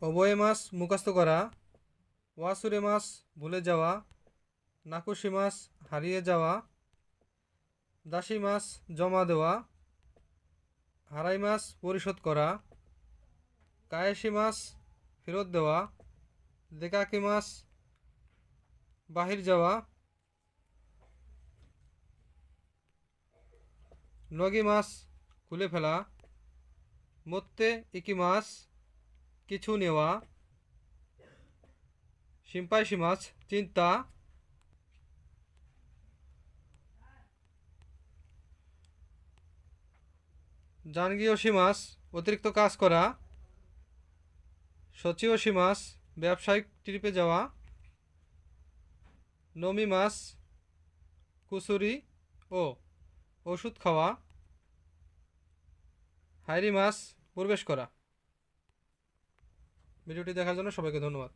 অবয়ে মাছ মুখস্থ করা, ওয়াসুরে মাছ ভুলে যাওয়া, নাকুশি মাছ হারিয়ে যাওয়া, দাসী মাছ জমা দেওয়া, হারাই মাছ পরিশোধ করা, কায়েসি মাছ ফেরত দেওয়া, দেকাকি মাছ বাহির যাওয়া, নগি মাছ খুলে ফেলা, মত্তে ইকি মাছ কিছু নেওয়া, সিম্পাইসি মাছ চিন্তা, জানগিওসি মাছ অতিরিক্ত কাজ করা, সচিওসি মাছ ব্যবসায়িক ট্রিপে যাওয়া, নমি মাছ কুসুরি ও ওষুধ খাওয়া, হাইরি মাছ প্রবেশ করা। ভিডিওটি দেখার জন্য সবাইকে ধন্যবাদ।